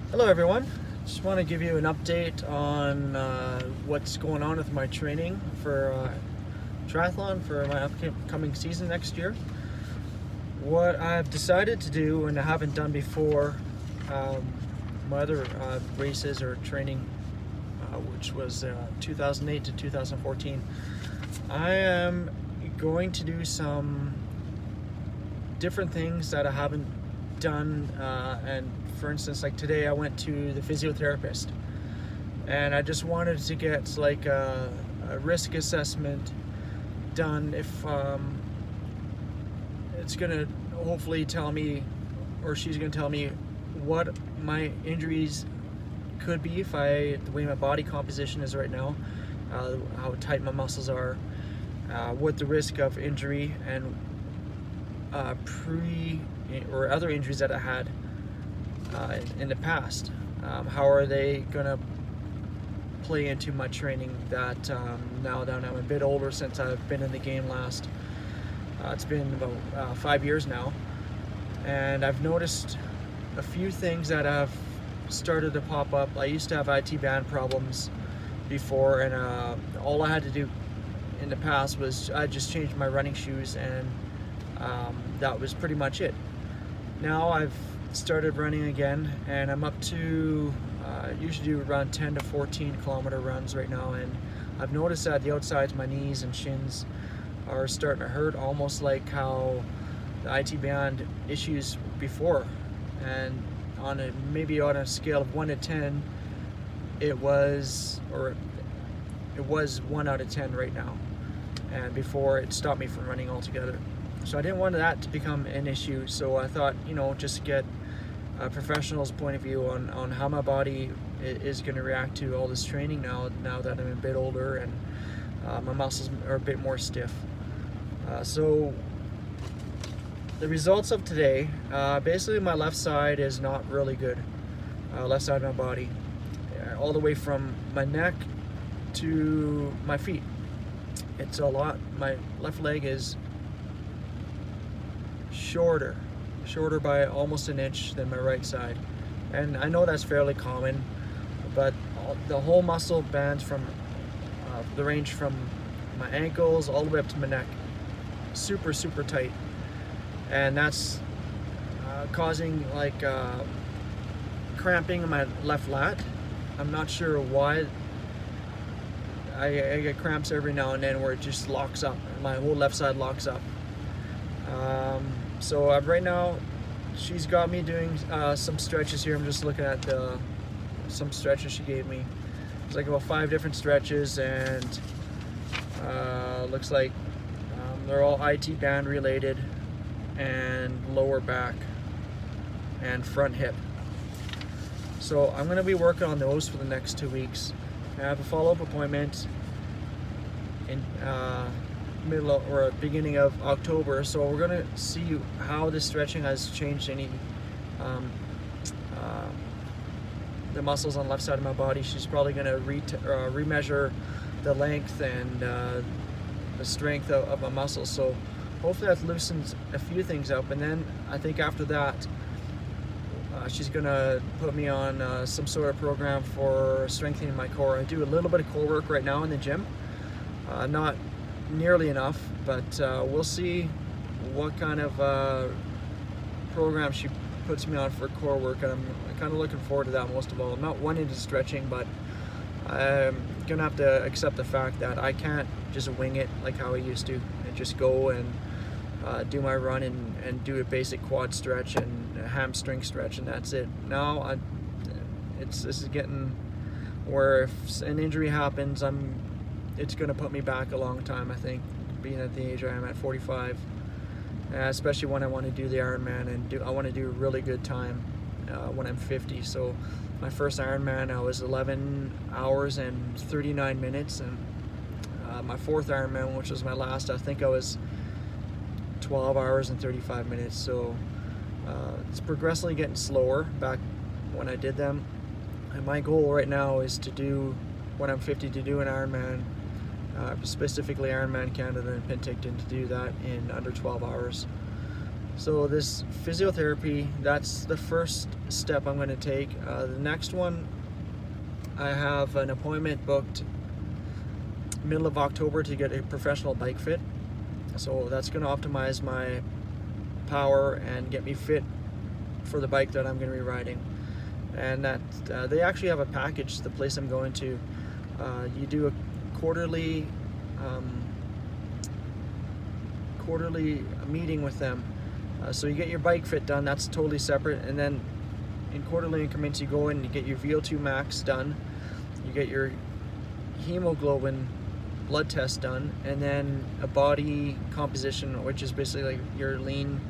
Hello everyone, just want to give you an update on what's going on with my training for triathlon for my upcoming season next year. What I've decided to do, and I haven't done before, my other races or training, which was 2008 to 2014, I am going to do some different things that I haven't done, and for instance, like today I went to the physiotherapist and I just wanted to get like a risk assessment done if it's gonna hopefully tell me, or she's gonna tell me what my injuries could be if the way my body composition is right now, how tight my muscles are, what the risk of injury and pre or other injuries that I had in the past. How are they gonna play into my training that now that I'm a bit older since I've been in the game last? It's been about 5 years now, and I've noticed a few things that have started to pop up. I used to have IT band problems before, and all I had to do in the past was I just changed my running shoes, and that was pretty much it. Now I've started running again, and I'm up to usually do around 10 to 14 kilometer runs right now, and I've noticed that the outsides of my knees and shins are starting to hurt, almost like how the IT band issues before. And maybe on a scale of 1 to 10, it was 1 out of 10 right now, and before it stopped me from running altogether. So I didn't want that to become an issue, so I thought, just to get a professional's point of view on how my body is going to react to all this training now that I'm a bit older and my muscles are a bit more stiff. So the results of today, basically my left side is not really good, left side of my body, all the way from my neck to my feet. It's a lot. My left leg is shorter by almost an inch than my right side, and I know that's fairly common, but the whole muscle bands from the range from my ankles all the way up to my neck, super tight, and that's causing like cramping in my left lat. I'm not sure why. I get cramps every now and then where it just locks up, my whole left side locks up. So right now she's got me doing some stretches here. I'm just looking at some stretches she gave me. It's like about 5 different stretches, and looks like they're all IT band related, and lower back and front hip. So I'm going to be working on those for the next 2 weeks. I have a follow-up appointment in middle or beginning of October, so we're going to see how this stretching has changed any the muscles on the left side of my body. She's probably going to remeasure the length and the strength of my muscles, so hopefully that loosens a few things up, and then I think after that she's going to put me on some sort of program for strengthening my core. I do a little bit of core work right now in the gym, not nearly enough, but we'll see what kind of program she puts me on for core work, and I'm kind of looking forward to that most of all. I'm not one into stretching, but I'm gonna have to accept the fact that I can't just wing it like how I used to and just go and do my run and do a basic quad stretch and a hamstring stretch, and that's it. Now this is getting where if an injury happens, it's going to put me back a long time, I think, being at the age I am at 45, especially when I want to do the Ironman, and I want to do a really good time when I'm 50. So my first Ironman, I was 11 hours and 39 minutes, and my fourth Ironman, which was my last, I think I was 12 hours and 35 minutes. So it's progressively getting slower back when I did them, and my goal right now is to do, when I'm 50, to do an Ironman, specifically Ironman Canada and Penticton, to do that in under 12 hours. So this physiotherapy, that's the first step I'm going to take. The next one, I have an appointment booked middle of October to get a professional bike fit. So that's going to optimize my power and get me fit for the bike that I'm going to be riding. And that they actually have a package, the place I'm going to. You do a quarterly meeting with them. So you get your bike fit done, that's totally separate, and then in quarterly increments you go in and you get your VO2 max done, you get your hemoglobin blood test done, and then a body composition, which is basically like your lean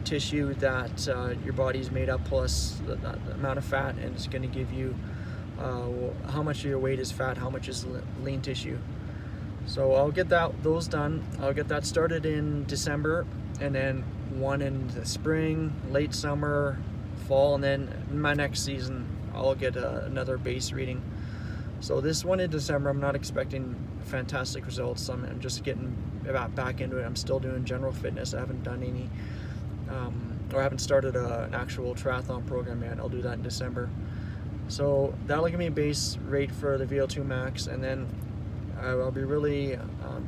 tissue that your body's made up plus the amount of fat, and it's going to give you how much of your weight is fat, how much is lean tissue. So I'll get those done. I'll get that started in December, and then one in the spring, late summer, fall, and then in my next season I'll get another base reading. So this one in December, I'm not expecting fantastic results. I'm just getting back into it. I'm still doing general fitness. I haven't done any, or I haven't started an actual triathlon program yet. I'll do that in December. So that'll give me a base rate for the VO2 max, and then I'll be really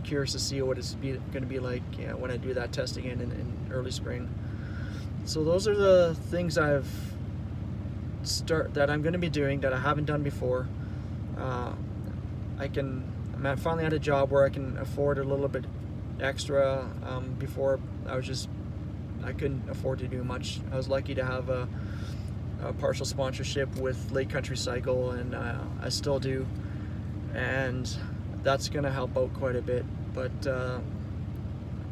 curious to see what it's going to be like when I do that test again in early spring. So those are the things that I'm going to be doing that I haven't done before. I'm finally at a job where I can afford a little bit extra. Before I couldn't afford to do much. I was lucky to have a partial sponsorship with Lake Country Cycle, and I still do, and that's going to help out quite a bit. But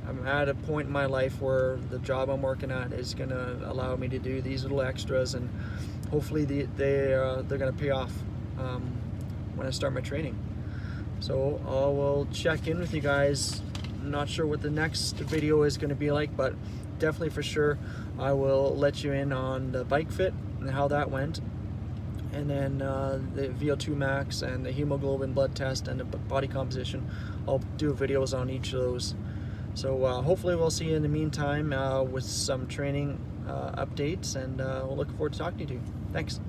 I'm at a point in my life where the job I'm working at is going to allow me to do these little extras, and hopefully they're going to pay off when I start my training. So I will check in with you guys. I'm not sure what the next video is going to be like, but definitely for sure I will let you in on the bike fit and how that went, and then the VO2 max and the hemoglobin blood test and the body composition. I'll do videos on each of those. So hopefully we'll see you in the meantime with some training updates, and we'll look forward to talking to you. Thanks.